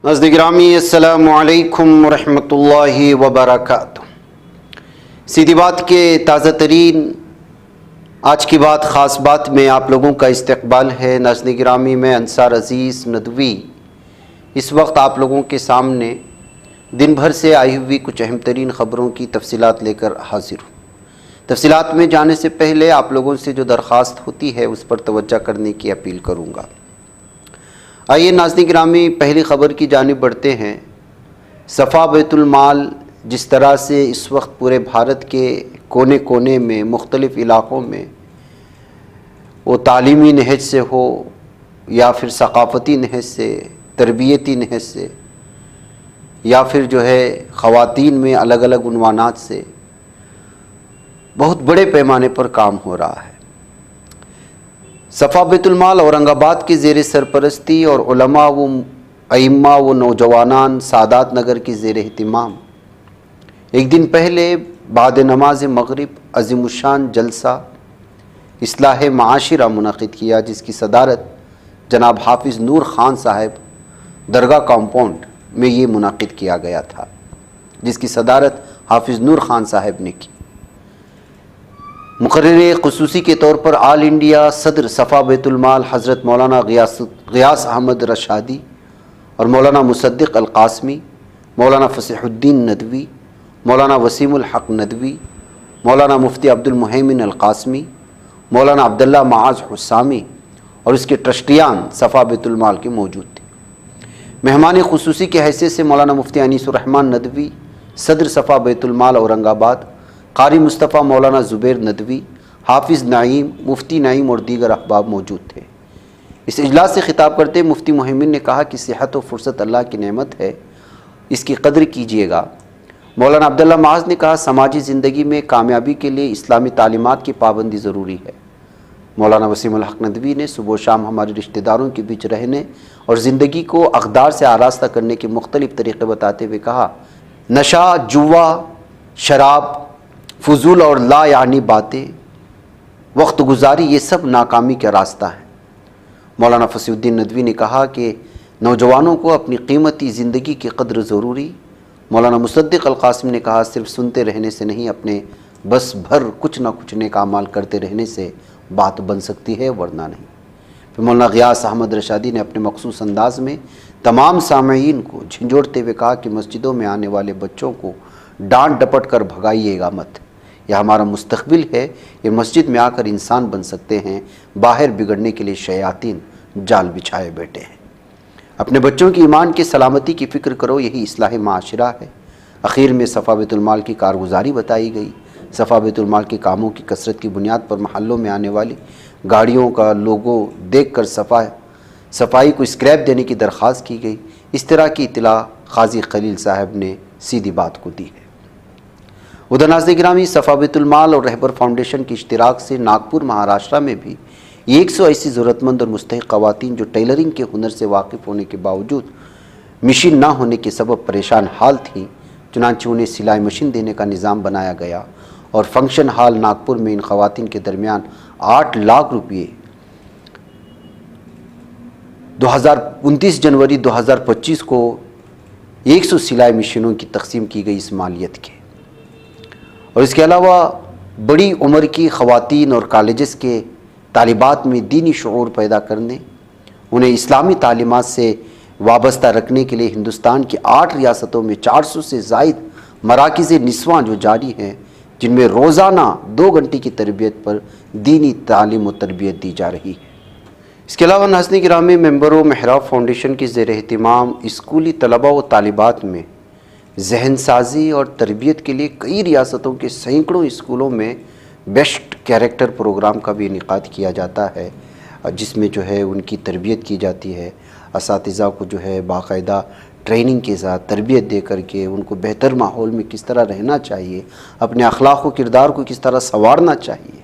ناظرین گرامی السلام علیکم ورحمۃ اللہ وبرکاتہ۔ سیدھی بات کے تازہ ترین آج کی بات خاص بات میں آپ لوگوں کا استقبال ہے۔ ناظرین گرامی، میں انصار عزیز ندوی اس وقت آپ لوگوں کے سامنے دن بھر سے آئی ہوئی کچھ اہم ترین خبروں کی تفصیلات لے کر حاضر ہوں۔ تفصیلات میں جانے سے پہلے آپ لوگوں سے جو درخواست ہوتی ہے اس پر توجہ کرنے کی اپیل کروں گا۔ آئیے ناظرین گرامی، پہلی خبر کی جانب بڑھتے ہیں۔ صفا بیت المال جس طرح سے اس وقت پورے بھارت کے کونے کونے میں مختلف علاقوں میں وہ تعلیمی نہج سے ہو یا پھر ثقافتی نہج سے، تربیتی نہج سے، یا پھر جو ہے خواتین میں الگ الگ عنوانات سے بہت بڑے پیمانے پر کام ہو رہا ہے۔ صفا بیت المال اورنگ آباد کے زیر سرپرستی اور علماء و ائمہ و نوجوانان سعادت نگر کی زیر اہتمام ایک دن پہلے بعد نماز مغرب عظیم الشان جلسہ اصلاح معاشرہ منعقد کیا، جس کی صدارت جناب حافظ نور خان صاحب درگاہ کمپاؤنڈ میں یہ منعقد کیا گیا تھا، جس کی صدارت حافظ نور خان صاحب نے کی۔ مقرر خصوصی کے طور پر آل انڈیا صدر صفا بیت المال حضرت مولانا غیاث احمد رشادی اور مولانا مصدق القاسمی، مولانا فصیح الدین ندوی، مولانا وسیم الحق ندوی، مولانا مفتی عبد المہیمن القاسمی، مولانا عبداللہ معاذ حسامی اور اس کے ٹرسٹیان صفا بیت المال کے موجود تھے۔ مہمان خصوصی کی حیثیت سے مولانا مفتی انیس الرحمن ندوی صدر صفا بیت المال اورنگ آباد، قاری مصطفیٰ مولانا زبیر ندوی، حافظ نعیم، مفتی نعیم اور دیگر احباب موجود تھے۔ اس اجلاس سے خطاب کرتے مفتی مہیمن نے کہا کہ صحت و فرصت اللہ کی نعمت ہے، اس کی قدر کیجیے گا۔ مولانا عبداللہ معاذ نے کہا سماجی زندگی میں کامیابی کے لیے اسلامی تعلیمات کی پابندی ضروری ہے۔ مولانا وسیم الحق ندوی نے صبح و شام ہمارے رشتہ داروں کے بیچ رہنے اور زندگی کو اقدار سے آراستہ کرنے کے مختلف طریقے بتاتے ہوئے کہا نشہ، جوا، شراب، فضول اور لا یعنی باتیں، وقت گزاری، یہ سب ناکامی کا راستہ ہے۔ مولانا فصیح الدین ندوی نے کہا کہ نوجوانوں کو اپنی قیمتی زندگی کی قدر ضروری۔ مولانا مصدق القاسم نے کہا صرف سنتے رہنے سے نہیں، اپنے بس بھر کچھ نہ کچھ نیک اعمال کرتے رہنے سے بات بن سکتی ہے، ورنہ نہیں۔ پھر مولانا غیاث احمد رشادی نے اپنے مخصوص انداز میں تمام سامعین کو جھنجھوڑتے ہوئے کہا کہ مسجدوں میں آنے والے بچوں کو ڈانٹ ڈپٹ کر بھگائیے گا مت، یہ ہمارا مستقبل ہے، یہ مسجد میں آ کر انسان بن سکتے ہیں، باہر بگڑنے کے لیے شیاطین جال بچھائے بیٹھے ہیں۔ اپنے بچوں کی ایمان کی سلامتی کی فکر کرو، یہی اصلاح معاشرہ ہے۔ اخیر میں صفا بیت المال کی کارگزاری بتائی گئی۔ صفا بیت المال کے کاموں کی کثرت کی بنیاد پر محلوں میں آنے والی گاڑیوں کا لوگو دیکھ کر صفائی کو اسکریپ دینے کی درخواست کی گئی۔ اس طرح کی اطلاع قاضی خلیل صاحب نے سیدھی بات کو دی ہے۔ ادھر ناظرین گرامی، صفا بیت المال اور رہبر فاؤنڈیشن کی اشتراک سے ناگپور مہاراشٹرا میں بھی 100 ایسی ضرورت مند اور مستحق خواتین جو ٹیلرنگ کے ہنر سے واقف ہونے کے باوجود مشین نہ ہونے کے سبب پریشان حال تھیں، چنانچہ انہیں سلائی مشین دینے کا نظام بنایا گیا اور فنکشن ہال ناگپور میں ان خواتین کے درمیان 8 لاکھ روپے 29 جنوری 2025 کو 100 سلائی مشینوں کی تقسیم کی گئی اس مالیت کے۔ اور اس کے علاوہ بڑی عمر کی خواتین اور کالجز کے طالبات میں دینی شعور پیدا کرنے، انہیں اسلامی تعلیمات سے وابستہ رکھنے کے لیے ہندوستان کی 8 ریاستوں میں 400 سے زائد مراکز نسواں جو جاری ہیں، جن میں روزانہ 2 گھنٹے کی تربیت پر دینی تعلیم و تربیت دی جا رہی ہے۔ اس کے علاوہ ناظرین گرامی، ممبروں محراب فاؤنڈیشن کی زیر اہتمام اسکولی طلباء و طالبات میں ذہن سازی اور تربیت کے لیے کئی ریاستوں کے سینکڑوں اسکولوں میں بیسٹ کیریکٹر پروگرام کا بھی انعقاد کیا جاتا ہے، جس میں جو ہے ان کی تربیت کی جاتی ہے۔ اساتذہ کو جو ہے باقاعدہ ٹریننگ کے ساتھ تربیت دے کر کے ان کو بہتر ماحول میں کس طرح رہنا چاہیے، اپنے اخلاق و کردار کو کس طرح سنوارنا چاہیے،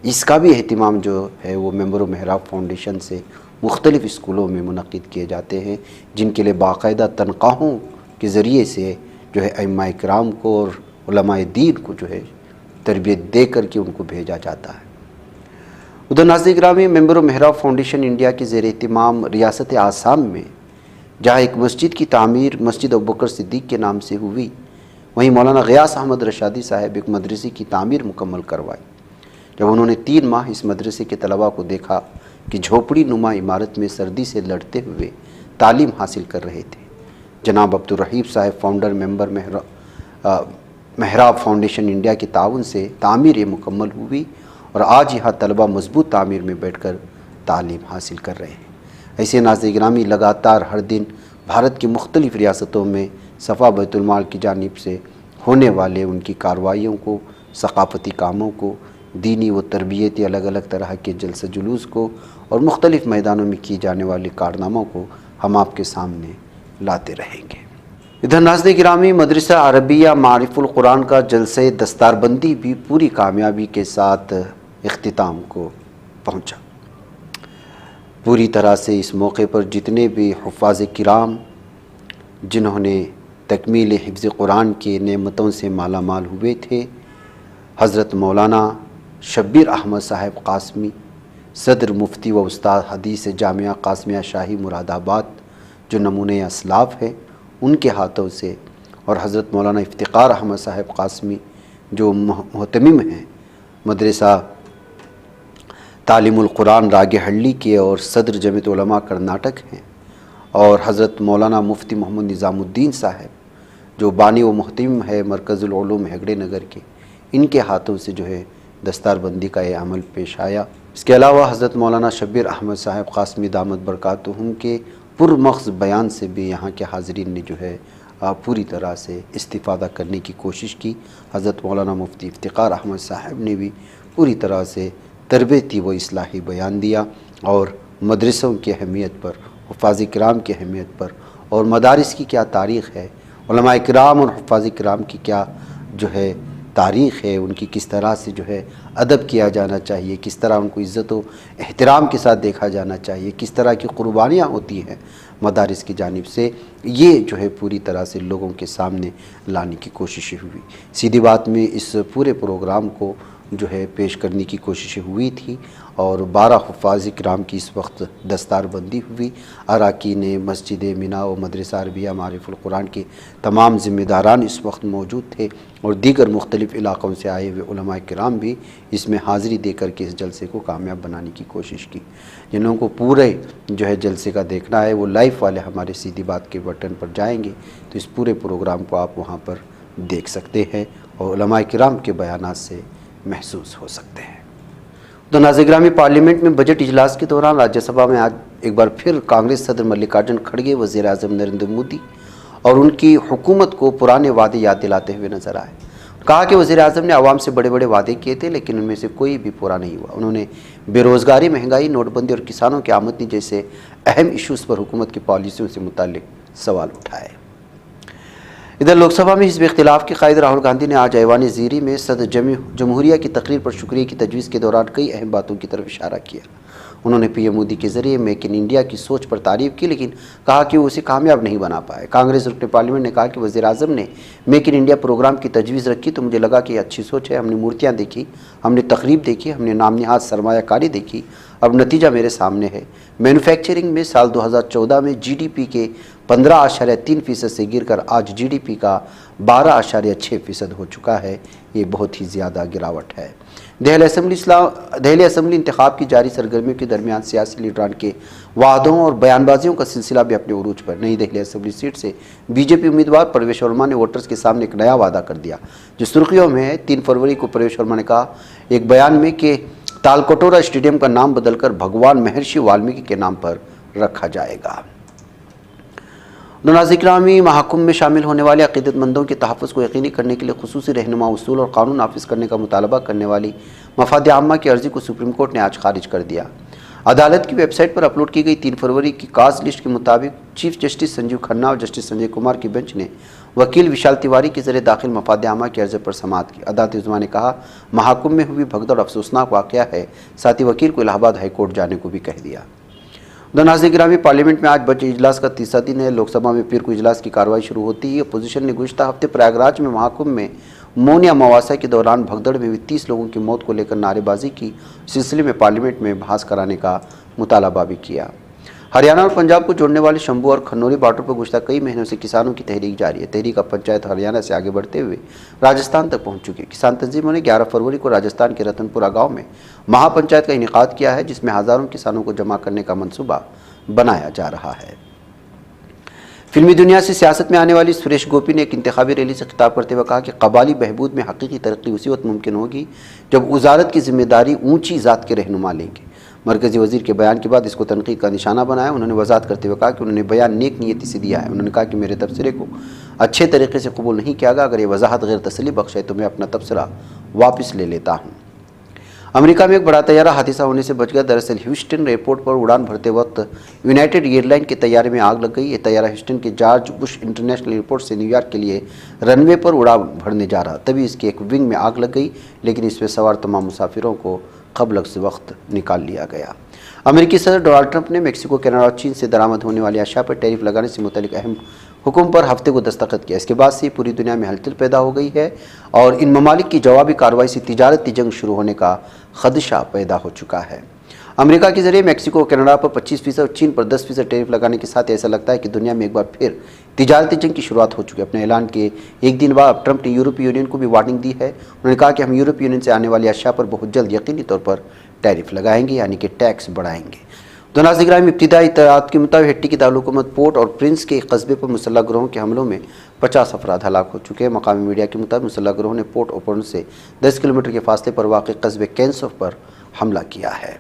اس کا بھی اہتمام جو ہے وہ ممبر محراب فاؤنڈیشن سے مختلف اسکولوں میں منعقد کیے جاتے ہیں، جن کے لیے باقاعدہ تنخواہوں کے ذریعے سے جو ہے ائمہ کرام کو اور علماء دین کو جو ہے تربیت دے کر کے ان کو بھیجا جاتا ہے۔ ادھر ناظرین گرامی، ممبر محراب فاؤنڈیشن انڈیا کے زیر اہتمام ریاست آسام میں جہاں ایک مسجد کی تعمیر مسجد ابوبکر صدیق کے نام سے ہوئی، وہیں مولانا غیاث احمد رشادی صاحب ایک مدرسے کی تعمیر مکمل کروائی۔ جب انہوں نے 3 ماہ اس مدرسے کے طلباء کو دیکھا کہ جھوپڑی نما عمارت میں سردی سے لڑتے ہوئے تعلیم حاصل کر رہے تھے، جناب عبدالرحیب صاحب فاؤنڈر ممبر محراب فاؤنڈیشن انڈیا کے تعاون سے تعمیر یہ مکمل ہوئی اور آج یہاں طلباء مضبوط تعمیر میں بیٹھ کر تعلیم حاصل کر رہے ہیں۔ ایسے ناظرین گرامی لگاتار ہر دن بھارت کی مختلف ریاستوں میں صفا بیت المال کی جانب سے ہونے والے ان کی کارروائیوں کو، ثقافتی کاموں کو، دینی و تربیتی الگ الگ طرح کے جلسہ جلوس کو اور مختلف میدانوں میں کیے جانے والے کارناموں کو ہم آپ کے سامنے لاتے رہیں گے۔ ادھر ناظرین گرامی مدرسہ عربیہ معارف القرآن کا جلسہ دستار بندی بھی پوری کامیابی کے ساتھ اختتام کو پہنچا۔ پوری طرح سے اس موقع پر جتنے بھی حفاظ کرام جنہوں نے تکمیل حفظ قرآن کی نعمتوں سے مالا مال ہوئے تھے، حضرت مولانا شبیر احمد صاحب قاسمی صدر مفتی و استاد حدیث جامعہ قاسمیہ شاہی مراد آباد جو نمونۂ اسلاف ہے، ان کے ہاتھوں سے، اور حضرت مولانا افتخار احمد صاحب قاسمی جو محتمم ہیں مدرسہ تعلیم القرآن راگ ہلی کے اور صدر جمعیت علماء کرناٹک ہیں، اور حضرت مولانا مفتی محمد نظام الدین صاحب جو بانی و محتمم ہے مرکز العلوم ہیگڑے نگر کے، ان کے ہاتھوں سے جو ہے دستار بندی کا یہ عمل پیش آیا۔ اس کے علاوہ حضرت مولانا شبیر احمد صاحب قاسمی دامت برکاتہم کے پرمغز بیان سے بھی یہاں کے حاضرین نے جو ہے پوری طرح سے استفادہ کرنے کی کوشش کی۔ حضرت مولانا مفتی افتخار احمد صاحب نے بھی پوری طرح سے تربیتی و اصلاحی بیان دیا اور مدرسوں کی اہمیت پر، حفاظ کرام کی اہمیت پر اور مدارس کی کیا تاریخ ہے، علماء کرام اور حفاظ کرام کی کیا جو ہے تاریخ ہے، ان کی کس طرح سے جو ہے ادب کیا جانا چاہیے، کس طرح ان کو عزت و احترام کے ساتھ دیکھا جانا چاہیے، کس طرح کی قربانیاں ہوتی ہیں مدارس کی جانب سے، یہ جو ہے پوری طرح سے لوگوں کے سامنے لانے کی کوششیں ہوئی۔ سیدھی بات میں اس پورے پروگرام کو جو ہے پیش کرنے کی کوششیں ہوئی تھی اور 12 حفاظ کرام کی اس وقت دستار بندی ہوئی۔ اراکین مسجد مینا و مدرسہ عربیہ معارف القرآن کے تمام ذمہ داران اس وقت موجود تھے اور دیگر مختلف علاقوں سے آئے ہوئے علماء کرام بھی اس میں حاضری دے کر کے اس جلسے کو کامیاب بنانے کی کوشش کی۔ جن لوگوں کو پورے جو ہے جلسے کا دیکھنا ہے وہ لائیو والے ہمارے سیدھی بات کے بٹن پر جائیں گے تو اس پورے پروگرام کو آپ وہاں پر دیکھ سکتے ہیں اور علماء کرام کے بیانات سے محسوس ہو سکتے ہیں۔ تو ناظرین گرامی پارلیمنٹ میں بجٹ اجلاس کے دوران راجیہ سبھا میں آج ایک بار پھر کانگریس صدر ملکارجن کھڑگے وزیر اعظم نریندر مودی اور ان کی حکومت کو پرانے وعدے یاد دلاتے ہوئے نظر آئے۔ کہا کہ وزیر اعظم نے عوام سے بڑے بڑے وعدے کیے تھے لیکن ان میں سے کوئی بھی پورا نہیں ہوا۔ انہوں نے بے روزگاری، مہنگائی، نوٹ بندی اور کسانوں کی آمدنی جیسے اہم ایشوز پر حکومت کی پالیسیوں سے متعلق سوال اٹھائے۔ ادھر لوک سبھا میں حزب اختلاف کے قائد راہل گاندھی نے آج ایوان زیری میں صدر جمہوریہ کی تقریر پر شکریہ کی تجویز کے دوران کئی اہم باتوں کی طرف اشارہ کیا۔ انہوں نے پی ایم مودی کے ذریعے میک ان انڈیا کی سوچ پر تعریف کی لیکن کہا کہ وہ اسے کامیاب نہیں بنا پائے۔ کانگریس رکن پارلیمنٹ نے کہا کہ وزیر اعظم نے میک ان انڈیا پروگرام کی تجویز رکھی تو مجھے لگا کہ یہ اچھی سوچ ہے۔ ہم نے مورتیاں دیکھی، ہم نے تقریب دیکھی، ہم نے نام نہاد سرمایہ کاری دیکھی، اب نتیجہ میرے سامنے ہے۔ مینوفیکچرنگ میں سال 2014 میں جی ڈی پی کے 15.3% سے گر کر آج جی ڈی پی کا 12.6% ہو چکا ہے۔ یہ بہت ہی زیادہ گراوٹ ہے۔ دہلی اسمبلی انتخاب کی جاری سرگرمیوں کے درمیان سیاسی لیڈران کے وعدوں اور بیان بازیوں کا سلسلہ بھی اپنے عروج پر۔ نئی دہلی اسمبلی سیٹ سے بی جے پی امیدوار پرویش ورما نے ووٹرز کے سامنے ایک نیا وعدہ کر دیا جو سرخیوں میں ہے۔ 3 فروری کو پرویش ورما نے کہا ایک بیان میں کہ تالکٹورا اسٹیڈیم کا نام بدل کر بھگوان مہرشی والمیکی کے نام پر رکھا جائے گا۔ ناظرین گرامی محاکم میں شامل ہونے والے عقیدت مندوں کے تحفظ کو یقینی کرنے کے لیے خصوصی رہنما اصول اور قانون نافذ کرنے کا مطالبہ کرنے والی مفاد عامہ کی عرضی کو سپریم کورٹ نے آج خارج کر دیا۔ عدالت کی ویب سائٹ پر اپلوڈ کی گئی 3 فروری کی کاز لسٹ کے مطابق چیف جسٹس سنجیو کھنہ اور جسٹس سنجے کمار کی بینچ نے وکیل وشال تیواری کے ذریعے داخل مفاد عامہ کی عرضی پر سماعت کی۔ عدالت عظمیٰ نے کہا محاکم میں ہوئی بھگدڑ افسوسناک واقعہ ہے، ساتھ ہی وکیل کو الہ آباد ہائی کورٹ جانے کو بھی کہہ دیا۔ ناظرین گرامی پارلیمنٹ میں آج بجٹ اجلاس کا تیسرا دن ہے۔ لوک سبھا میں پیر کو اجلاس کی کارروائی شروع ہوتی ہے۔ اپوزیشن نے گزشتہ ہفتے پریاگراج میں محاکم میں مونیا مواصع کے دوران بھگدڑ میں 30 لوگوں کی موت کو لے کر نعرے بازی کی۔ اس سلسلے میں پارلیمنٹ میں بحث کرانے کا مطالبہ بھی کیا۔ ہریانہ اور پنجاب کو جوڑنے والے شمبھو اور کھنوری بارڈر پر گزشتہ کئی مہینوں سے کسانوں کی تحریک جاری ہے۔ تحریک اب پنچایت ہریانہ سے آگے بڑھتے ہوئے راجستھان تک پہنچ چکی ہے۔ کسان تنظیموں نے 11 فروری کو راجستھان کے رتن پورہ گاؤں میں مہا پنچایت کا انعقاد کیا ہے، جس میں ہزاروں کسانوں کو جمع کرنے کا منصوبہ بنایا جا رہا ہے۔ فلمی دنیا سے سیاست میں آنے والی سریش گوپی نے ایک انتخابی ریلی سے خطاب کرتے ہوئے کہا کہ قبائلی بہبود میں حقیقی ترقی اسی وقت ممکن ہوگی جب وزارت کی ذمہ داری اونچی ذات کے رہنما لیں گے۔ مرکزی وزیر کے بیان کے بعد اس کو تنقید کا نشانہ بنایا۔ انہوں نے وضاحت کرتے ہوئے کہا کہ انہوں نے بیان نیک نیتی سے دیا ہے۔ انہوں نے کہا کہ میرے تبصرے کو اچھے طریقے سے قبول نہیں کیا گیا، اگر یہ وضاحت غیر تسلی بخش ہے تو میں اپنا تبصرہ واپس لے لیتا ہوں۔ امریکہ میں ایک بڑا طیارہ حادثہ ہونے سے بچ گیا۔ دراصل ہیوسٹن ایئرپورٹ پر اڑان بھرتے وقت یونائیٹڈ ایئر لائن کے طیارے میں آگ لگ گئی۔ یہ طیارہ ہیوسٹن کے جارج بش انٹرنیشنل ایئرپورٹ سے نیو یارک کے لیے رن وے پر اڑان بھرنے جا رہا، تبھی اس کے ایک ونگ میں آگ لگ گئی، لیکن اس میں سوار تمام مسافروں کو قبل از وقت نکال لیا گیا۔ امریکی صدر ڈونلڈ ٹرمپ نے میکسیکو، کینیڈا اور چین سے درآمد ہونے والی اشیاء پر ٹیرف لگانے سے متعلق اہم حکم پر ہفتے کو دستخط کیا۔ اس کے بعد سے پوری دنیا میں ہلچل پیدا ہو گئی ہے اور ان ممالک کی جوابی کارروائی سے تجارتی جنگ شروع ہونے کا خدشہ پیدا ہو چکا ہے۔ امریکہ کے ذریعے میکسیکو اور کینیڈا پر 25% اور چین پر 10% ٹیرف لگانے کے ساتھ ایسا لگتا ہے کہ دنیا میں ایک بار پھر تجارتی جنگ کی شروعات ہو چکی ہے۔ اپنے اعلان کے ایک دن بعد ٹرمپ نے یورپی یونین کو بھی وارننگ دی ہے۔ انہوں نے کہا کہ ہم یورپی یونین سے آنے والی اشیاء پر بہت جلد یقینی طور پر ٹیرف لگائیں گے، یعنی کہ ٹیکس بڑھائیں گے۔ تو ناظرین گرامی، ابتدائی اطلاعات کے مطابق ہیٹی کی دارالحکومت پورٹ اور پرنس کے ایک قصبے پر مسلح گروہوں کے حملوں میں 50 افراد ہلاک ہو چکے ہیں۔ مقامی میڈیا کے مطابق مسلح گروہوں نے پورٹ اور پرنس سے 10 کلومیٹر کے فاصلے پر واقع قصبے کینسوف پر حملہ کیا ہے۔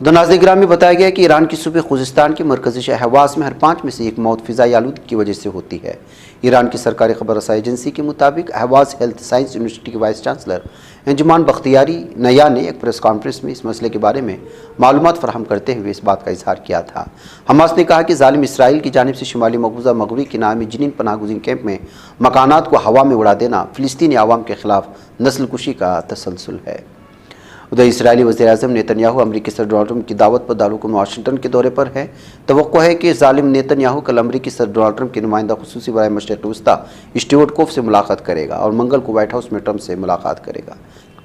تو ناظرین گرامی، بتایا گیا کہ ایران کی صوبے خوزستان کے مرکزی شہر حواز میں ہر 5 میں سے ایک موت فضائی آلودگی کی وجہ سے ہوتی ہے۔ ایران کی سرکاری خبر رسائی ایجنسی کے مطابق حواز ہیلتھ سائنس یونیورسٹی کے وائس چانسلر انجمان بختیاری نیا نے ایک پریس کانفرنس میں اس مسئلے کے بارے میں معلومات فراہم کرتے ہوئے اس بات کا اظہار کیا تھا۔ حماس نے کہا کہ ظالم اسرائیل کی جانب سے شمالی مقبوضہ مغوی کے نامی جنین پناہ گزین کیمپ میں مکانات کو ہوا میں اڑا دینا فلسطینی عوام کے خلاف نسل کشی کا تسلسل ہے۔ ادھر اسرائیلی وزیر اعظم نیتن یاہو امریکی صدر ڈونلڈ ٹرمپ کی دعوت پر دارالحکومت واشنگٹن کے دورے پر ہے۔ توقع ہے کہ ظالم نیتن یاہو کل امریکی صدر ڈونلڈ ٹرمپ کے نمائندہ خصوصی برائے مشرق وسطیٰ اسٹیورٹ کوف سے ملاقات کرے گا اور منگل کو وائٹ ہاؤس میں ٹرمپ سے ملاقات کرے گا۔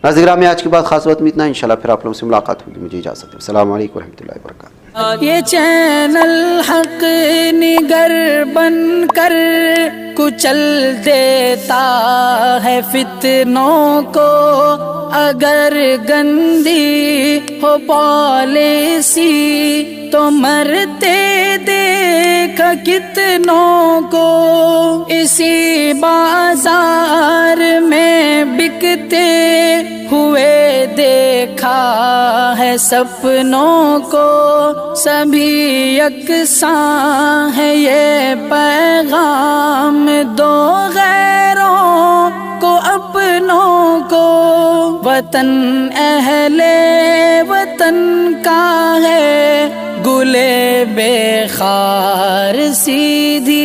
ناظرین میں آج کی بات خاص بات میں اتنا، انشاءاللہ پھر آپ لوگوں سے ملاقات ہوگی۔ مجھے اجازت ہے، السلام علیکم ورحمۃ اللہ وبرکاتہ۔ یہ چینل حق نگر بن کر کچل دیتا ہے فتنوں کو، اگر گندی ہو پالیسی تو مرتے دیکھ کتنوں کو، اسی بازار میں بکتے ہوئے دیکھا ہے سپنوں کو، سبھی یکساں ہے یہ پیغام دو غیروں کو اپنوں کو، وطن اہل وطن کا ہے گلے بے خار سیدھی